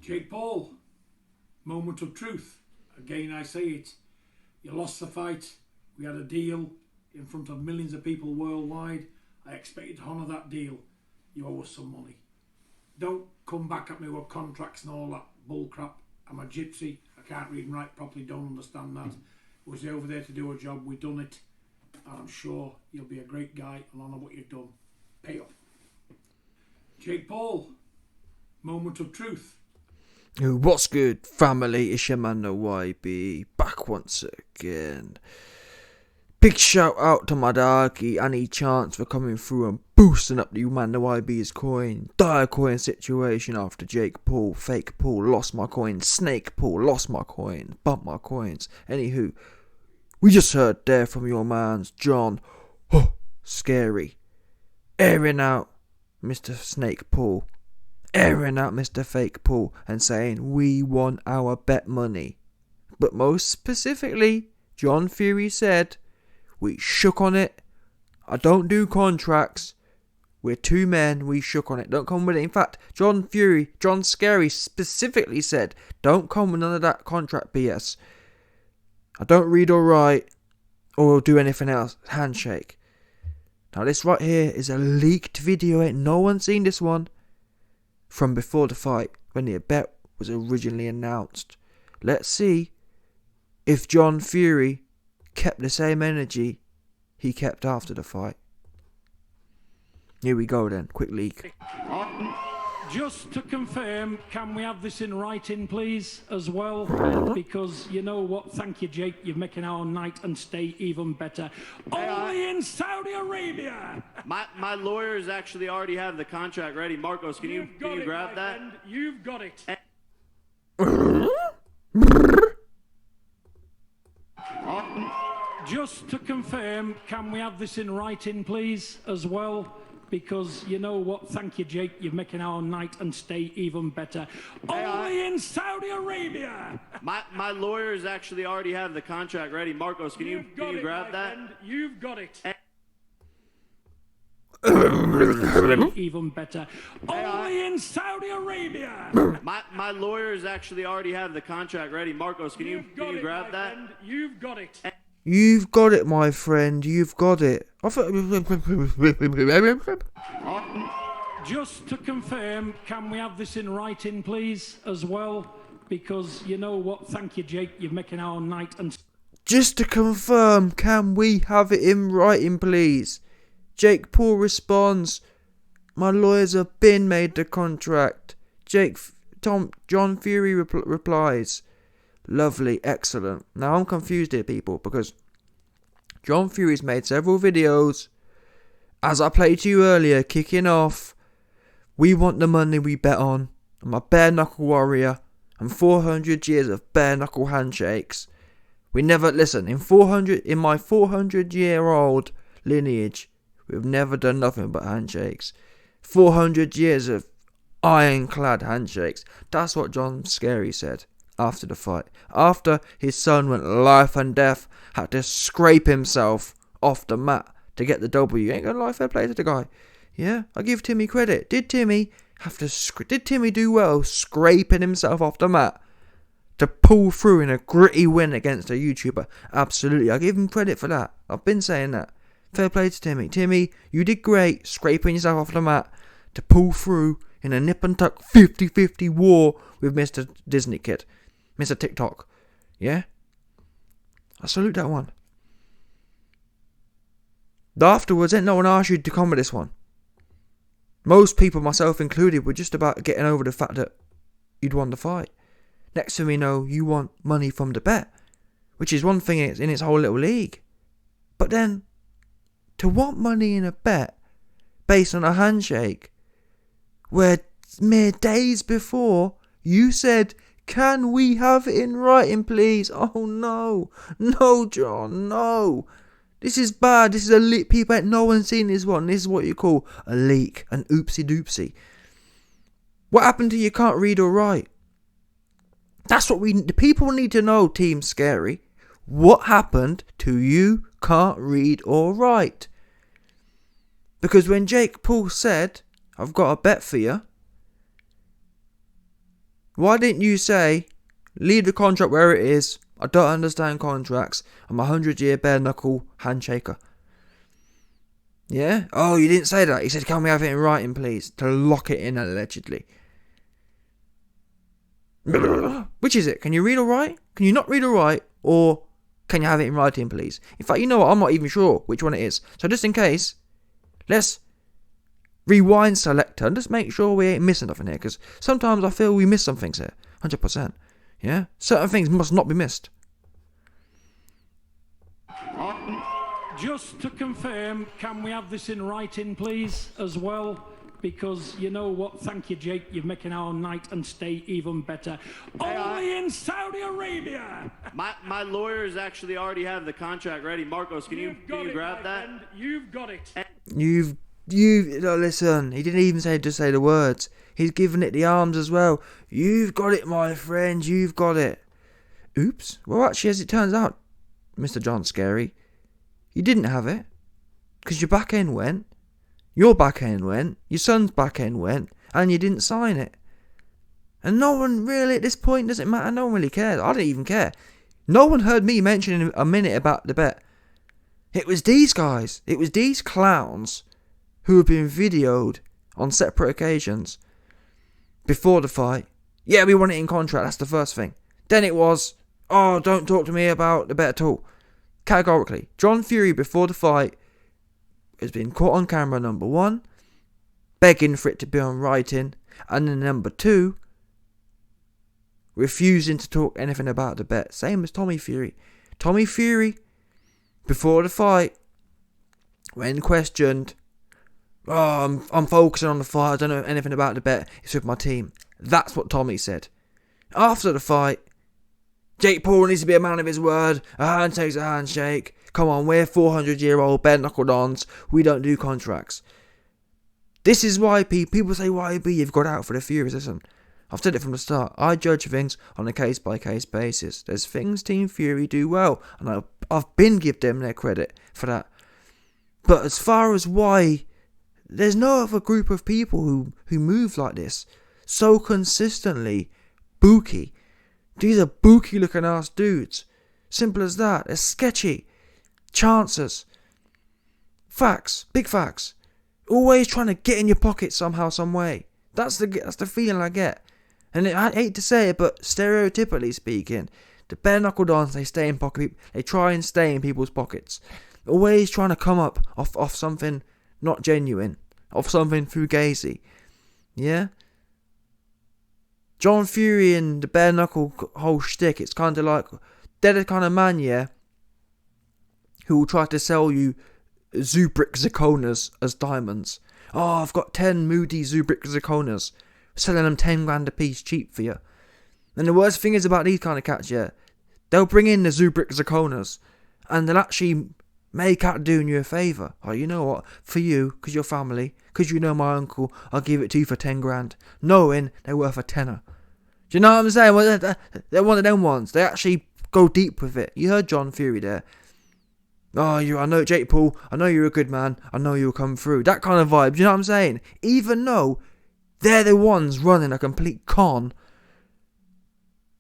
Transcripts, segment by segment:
Jake Paul, moment of truth. Again, I say it. You lost the fight. We had a deal in front of millions of people worldwide. I expect you to honour that deal. You owe us some money. Don't come back at me with contracts and all that bull crap. I'm a gypsy. I can't read and write properly. Don't understand that. I was over there to do a job. We've done it. And I'm sure you'll be a great guy and honour what you've done. Pay up. Jake Paul, moment of truth. What's good, family? It's your man, the YB, back once again. Big shout out to my doggy, any chance for coming through and boosting up the man, the YB's coin. Dire coin situation after Jake Paul, fake Paul, lost my coin. Snake Paul, lost my coin, bumped my coins. Anywho, we just heard there from your man's John, scary, airing out Mr. Snake Paul. Airing out Mr. Fake Paul and saying we want our bet money. But most specifically, John Fury said, we shook on it. I don't do contracts. We're two men, we shook on it. Don't come with it. In fact, John Scary specifically said, don't come with none of that contract BS. I don't read or write or do anything else. Handshake. Now this right here is a leaked video. Ain't no one seen this one. From before the fight, when the bet was originally announced. Let's see if John Fury kept the same energy he kept after the fight. Here we go then, quick leak. Just to confirm, can we have this in writing, please, as well? Because you know what? Thank you, Jake. You're making our night and stay even better. Only in Saudi Arabia. My lawyers actually already have the contract ready. Marcos, can you grab that? Friend. You've got it. Just to confirm, can we have this in writing, please, as well? Because you know what? Thank you, Jake. You're making our night and stay even better. Only in Saudi Arabia. My lawyers actually already have the contract ready. Marcos, can you grab that? Friend. You've got it. Even better. Only in Saudi Arabia. My lawyers actually already have the contract ready. Marcos, can you grab that? Friend. You've got it. You've got it, my friend. You've got it. Just to confirm, can we have this in writing, please, as well? Because you know what? Thank you, Jake. You're making our night and... Just to confirm, can we have it in writing, please? Jake Paul responds, my lawyers have been made the contract. John Fury replies, lovely, excellent. Now I'm confused here, people, because John Fury's made several videos, as I played to you earlier, kicking off, we want the money we bet on. I'm a bare knuckle warrior. I'm 400 years of bare knuckle handshakes. We never, listen, in my 400-year-old lineage, we've never done nothing but handshakes. 400 years of ironclad handshakes. That's what John Scary said after the fight. After his son went life and death, had to scrape himself off the mat to get the W. Ain't gonna lie, fair play to the guy. Yeah, I give Timmy credit. Did Timmy do well scraping himself off the mat to pull through in a gritty win against a YouTuber? Absolutely, I give him credit for that. I've been saying that. Fair play to Timmy. Timmy, you did great scraping yourself off the mat to pull through in a nip and tuck 50-50 war with Mr. Disney Kid. Mr. TikTok. Yeah? I salute that one. Afterwards, ain't no one asked you to come with this one. Most people, myself included, were just about getting over the fact that you'd won the fight. Next thing we know, you want money from the bet, which is one thing in its whole little league. But then, to want money in a bet based on a handshake, where mere days before you said, can we have it in writing, please? Oh no. No, John, no. This is bad. This is a leak. People ain't no one seen this one. This is what you call a leak. An oopsie doopsie. What happened to you can't read or write? That's what the people need to know, Team Scary. What happened to you can't read or write? Because when Jake Paul said, I've got a bet for you, Why didn't you say, leave the contract where it is, I don't understand contracts, I'm a 100-year bare-knuckle handshaker. Yeah? Oh, you didn't say that. He said, can we have it in writing, please? To lock it in, allegedly. Which is it? Can you read or write? Can you not read or write? Or can you have it in writing, please? In fact, you know what? I'm not even sure which one it is. So just in case, let's rewind selector and just make sure we ain't missing nothing here. Because sometimes I feel we miss some things here. 100%. Yeah? Certain things must not be missed. Just to confirm, can we have this in writing, please, as well? Because you know what? Thank you, Jake. You're making our night and stay even better. Only in Saudi Arabia. My lawyers actually already have the contract ready. Marcos, can you grab that? Friend. You've got it. You listen, he didn't even just say the words. He's giving it the arms as well. You've got it, my friend, you've got it. Oops. Well, actually, as it turns out, Mr. John Scary, you didn't have it. Because your back end went, your back end went, your son's back end went, and you didn't sign it. And no one really, at this point, doesn't matter, no one really cares. I didn't even care. No one heard me mentioning a minute about the bet. It was these guys, it was these clowns who have been videoed on separate occasions before the fight. Yeah, we want it in contract, that's the first thing. Then it was, oh, don't talk to me about the bet at all. Categorically, John Fury before the fight has been caught on camera, number one, begging for it to be on writing, and then number two, refusing to talk anything about the bet. Same as Tommy Fury. Tommy Fury, before the fight, when questioned, oh, I'm focusing on the fight, I don't know anything about the bet, it's with my team. That's what Tommy said. After the fight, Jake Paul needs to be a man of his word. A handshake's a handshake. Come on, we're 400-year-old bare-knuckle dons. We don't do contracts. This is why people say, YB, you've got out for the Furies. Listen, I've said it from the start. I judge things on a case-by-case basis. There's things Team Fury do well, and I've been give them their credit for that. But as far as why, there's no other group of people who move like this so consistently. Bookie. These are bookie looking ass dudes. Simple as that. They're sketchy. Chances. Facts. Big facts. Always trying to get in your pocket somehow, some way. That's the feeling I get. And I hate to say it, but stereotypically speaking, the bare knuckle dons, they try and stay in people's pockets. Always trying to come up off something not genuine. Off something fugazi. Yeah? John Fury and the bare knuckle whole shtick, it's kind of like, they're the kind of man, yeah, who will try to sell you Zubrick zirconas as diamonds. Oh, I've got 10 moody Zubrick zirconas, selling them 10 grand a piece cheap for you. And the worst thing is about these kind of cats, yeah, they'll bring in the Zubrick zirconas and they'll actually make out doing you a favour. Oh, you know what, for you, because you're family, because you know my uncle, I'll give it to you for 10 grand, knowing they're worth a tenner. Do you know what I'm saying? Well, they're one of them ones. They actually go deep with it. You heard John Fury there. Oh, I know Jake Paul, I know you're a good man, I know you'll come through. That kind of vibe, do you know what I'm saying? Even though they're the ones running a complete con,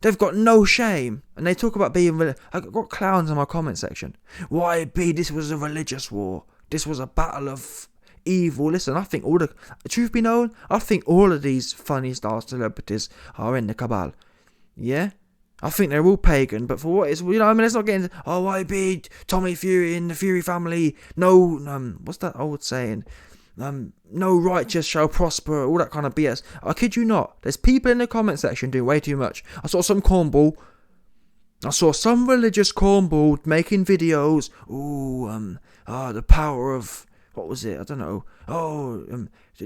they've got no shame. And they talk about being... I've got clowns in my comment section. Why be? This was a religious war. This was a battle of evil. Listen, I think truth be known, I think all of these funny star celebrities are in the cabal. Yeah? I think they're all pagan, but for what it's, you know, I mean, let's not get into, oh, YB, Tommy Fury and the Fury family, no, what's that old saying? No righteous shall prosper, all that kind of BS. I kid you not, there's people in the comment section doing way too much. I saw some cornball, I saw some religious cornball making videos, the power of, what was it? I don't know.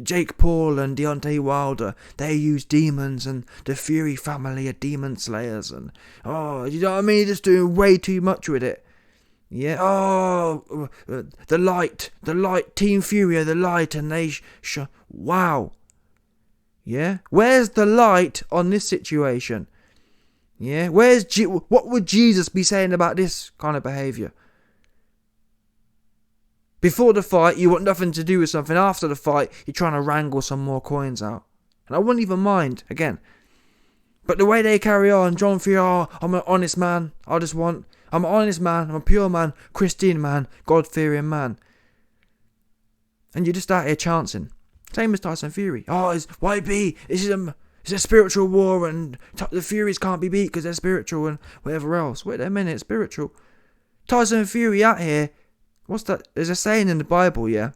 Jake Paul and Deontay Wilder, they use demons, and the Fury family are demon slayers, and you know what I mean? Just doing way too much with it. Yeah. The light, Team Fury are the light, and they wow. Yeah. Where's the light on this situation? Yeah. What would Jesus be saying about this kind of behaviour? Before the fight, you want nothing to do with something. After the fight, you're trying to wrangle some more coins out. And I wouldn't even mind, again, But the way they carry on, John Fury, I'm an honest man. I'm an honest man. I'm a pure man, Christian man, God-fearing man. And you're just out here chancing. Same as Tyson Fury. It's YB. It's a spiritual war, and the Furies can't be beat because they're spiritual and whatever else. Wait a minute, spiritual. Tyson Fury out here. What's that? There's a saying in the Bible, yeah,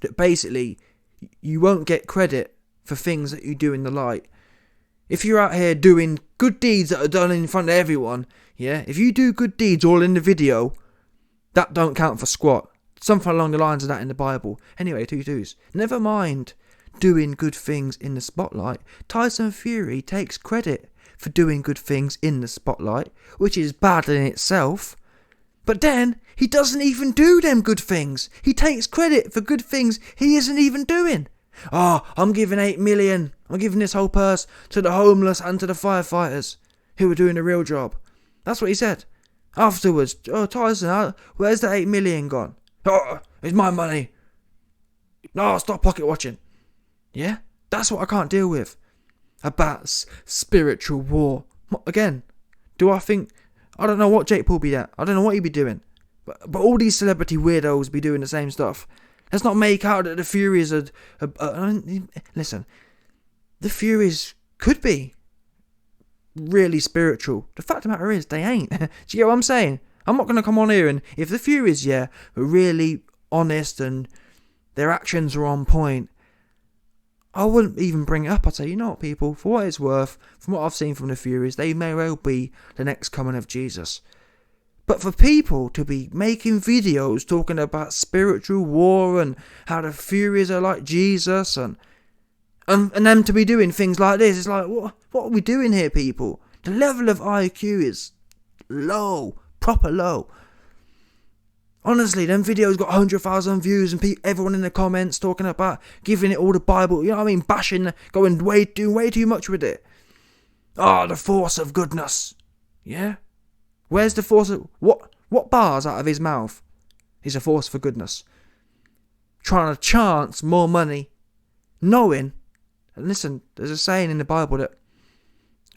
that basically you won't get credit for things that you do in the light. If you're out here doing good deeds that are done in front of everyone, yeah, if you do good deeds all in the video, that don't count for squat. Something along the lines of that in the Bible. Anyway, two twos. Never mind doing good things in the spotlight. Tyson Fury takes credit for doing good things in the spotlight, which is bad in itself. But then, he doesn't even do them good things. He takes credit for good things he isn't even doing. I'm giving 8 million. I'm giving this whole purse to the homeless and to the firefighters who are doing the real job. That's what he said. Afterwards, Tyson, where's the 8 million gone? It's my money. No, stop pocket watching. Yeah? That's what I can't deal with. About spiritual war. Again, I don't know what Jake Paul be at. I don't know what he'd be doing. But all these celebrity weirdos be doing the same stuff. Let's not make out that the Furies are... listen, the Furies could be really spiritual. The fact of the matter is, they ain't. Do you get what I'm saying? I'm not going to come on here and... If the Furies, were really honest and their actions were on point, I wouldn't even bring it up. I'd say, you know what, people, for what it's worth, from what I've seen from the Furies, they may well be the next coming of Jesus. But for people to be making videos talking about spiritual war and how the Furies are like Jesus and them to be doing things like this, it's like, what are we doing here, people? The level of IQ is low, proper low. Honestly, them videos got 100,000 views and everyone in the comments talking about giving it all the Bible, you know what I mean, bashing, doing way too much with it. The force of goodness. Yeah? Where's the force of... What bars out of his mouth is a force for goodness? Trying to chance more money, knowing... And listen, there's a saying in the Bible that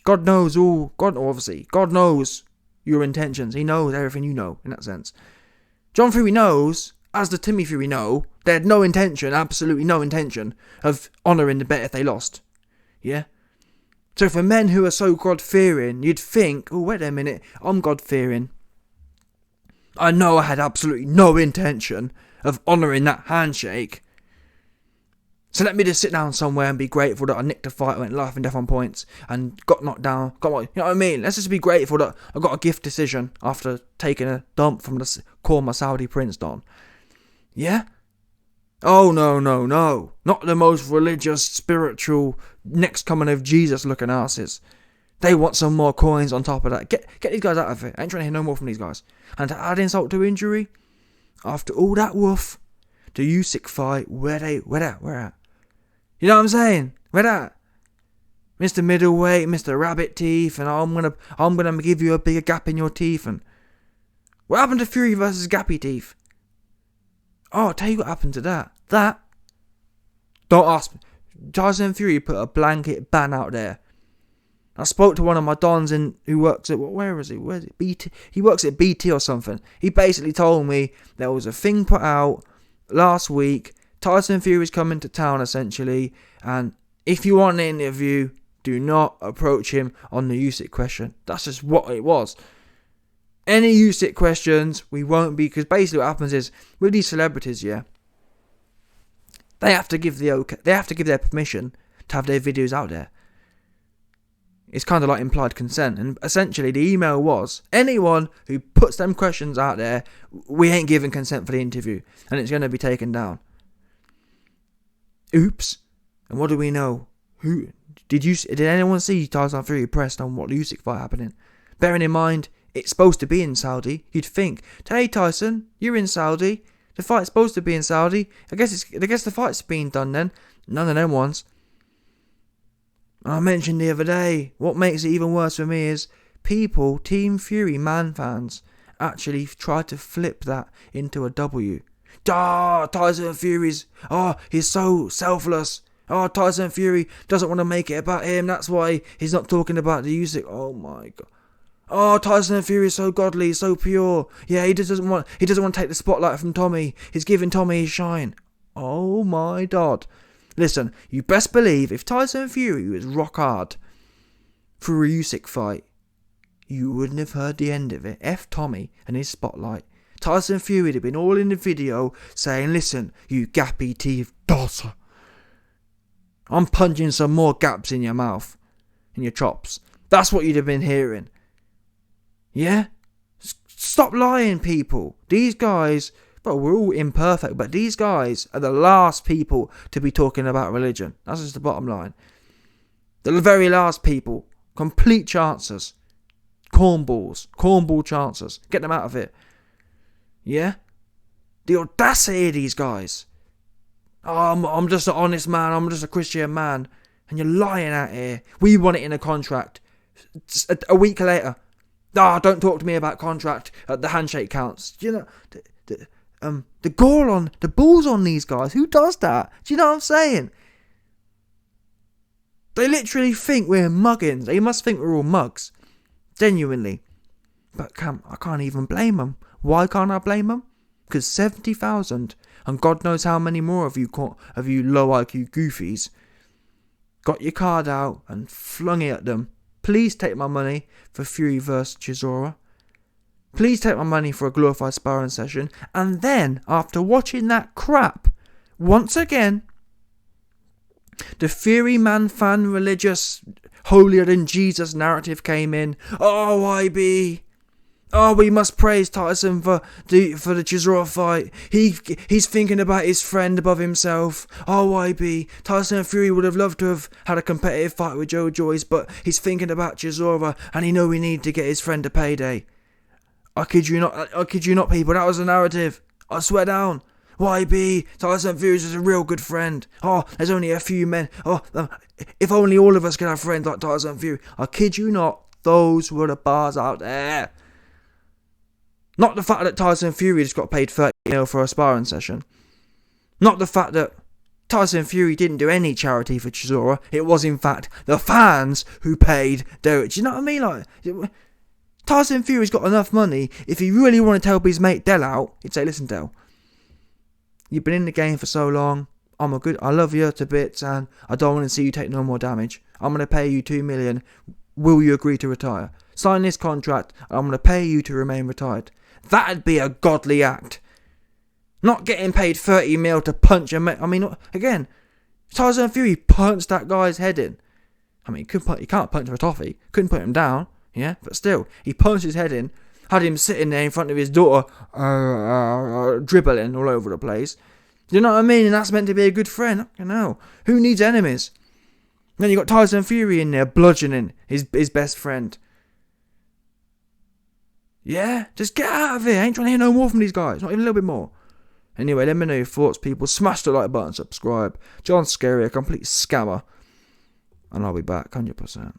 God knows your intentions. He knows everything you know, in that sense. John Fury knows, as the Timmy Fury know, they had no intention, absolutely no intention, of honouring the bet if they lost. Yeah? So for men who are so God-fearing, you'd think, wait a minute, I'm God-fearing. I know I had absolutely no intention of honouring that handshake. So let me just sit down somewhere and be grateful that I nicked a fight, went life and death on points, and got knocked down. You know what I mean? Let's just be grateful that I got a gift decision after taking a dump from the Korma Saudi Prince Don. Yeah? Oh, no. Not the most religious, spiritual, next coming of Jesus looking asses. They want some more coins on top of that. Get these guys out of it. I ain't trying to hear no more from these guys. And to add insult to injury, after all that woof, the Usyk fight, where at? You know what I'm saying? Where at? Mr. Middleweight, Mr. Rabbit Teeth, and I'm gonna give you a bigger gap in your teeth. And what happened to Fury versus Gappy Teeth? I'll tell you what happened to that. Don't ask me. Tyson Fury put a blanket ban out there. I spoke to one of my dons who works at... Where is he? BT? He works at BT or something. He basically told me there was a thing put out last week. Tyson Fury's coming to town, essentially. And if you want an interview, do not approach him on the Usyk question. That's just what it was. Any Usyk questions, we won't be... Because basically what happens is, with these celebrities, yeah, they have to give their permission to have their videos out there. It's kind of like implied consent. And essentially the email was, anyone who puts them questions out there, we ain't giving consent for the interview. And it's going to be taken down. Oops. And what do we know? Did anyone see Tyson Fury pressed on what the Usyk fight happening? Bearing in mind, it's supposed to be in Saudi. You'd think, hey Tyson, you're in Saudi. The fight's supposed to be in Saudi. I guess the fight's being done then. None of them ones. I mentioned the other day, what makes it even worse for me is people, Team Fury man fans, actually tried to flip that into a W. Tyson Fury's, he's so selfless. Oh, Tyson Fury doesn't want to make it about him. That's why he's not talking about the Usyk. Oh my god. Oh, Tyson Fury is so godly, so pure. Yeah, he doesn't want to take the spotlight from Tommy. He's giving Tommy his shine. Oh my god. Listen, you best believe if Tyson Fury was rock hard for a Usyk fight, you wouldn't have heard the end of it. F Tommy and his spotlight. Tyson Fury would have been all in the video saying, listen, you gappy teeth dosser. I'm punching some more gaps in your mouth, in your chops. That's what you'd have been hearing. Yeah? Stop lying, people. These guys, well, we're all imperfect, but these guys are the last people to be talking about religion. That's just the bottom line. The very last people. Complete chancers. Cornball chancers. Get them out of it. Yeah? The audacity of these guys. Oh, I'm just an honest man. I'm just a Christian man. And you're lying out here. We want it in a contract. A week later. Don't talk to me about contract. The handshake counts. You know, the balls on these guys. Who does that? Do you know what I'm saying? They literally think we're muggins. They must think we're all mugs. Genuinely. But I can't even blame them. Why can't I blame them? Because 70,000, and God knows how many more of you low IQ goofies, got your card out and flung it at them. Please take my money for Fury vs Chisora. Please take my money for a glorified sparring session. And then, after watching that crap, once again, the Fury man fan religious holier than Jesus narrative came in. Oh, IB. Oh, we must praise Tyson for the Chisora fight. He's thinking about his friend above himself. Oh, IB. Tyson Fury would have loved to have had a competitive fight with Joe Joyce, but he's thinking about Chisora, and he know we need to get his friend a payday. I kid you not, people. That was the narrative. I swear down. YB, Tyson Fury is a real good friend. Oh, there's only a few men. Oh, if only all of us could have friends like Tyson Fury. I kid you not. Those were the bars out there. Not the fact that Tyson Fury just got paid 30 mil for a sparring session. Not the fact that Tyson Fury didn't do any charity for Chisora. It was, in fact, the fans who paid Derek. Do you know what I mean? Like, Tyson Fury's got enough money. If he really wanted to help his mate Del out, he'd say, listen, Del, you've been in the game for so long. I love you to bits, and I don't want to see you take no more damage. I'm going to pay you 2 million. Will you agree to retire? Sign this contract. I'm going to pay you to remain retired. That'd be a godly act. Not getting paid 30 mil to punch a mate. I mean, again, Tyson Fury punched that guy's head in. I mean, he can't punch for a toffee. Couldn't put him down. Yeah, but still, he punched his head in. Had him sitting there in front of his daughter, dribbling all over the place. You know what I mean? And that's meant to be a good friend. You know, who needs enemies? And then you got Tyson Fury in there bludgeoning his best friend. Yeah, just get out of here. I ain't trying to hear no more from these guys. Not even a little bit more. Anyway, let me know your thoughts, people. Smash the like button, subscribe. John Scary, a complete scammer. And I'll be back, 100%.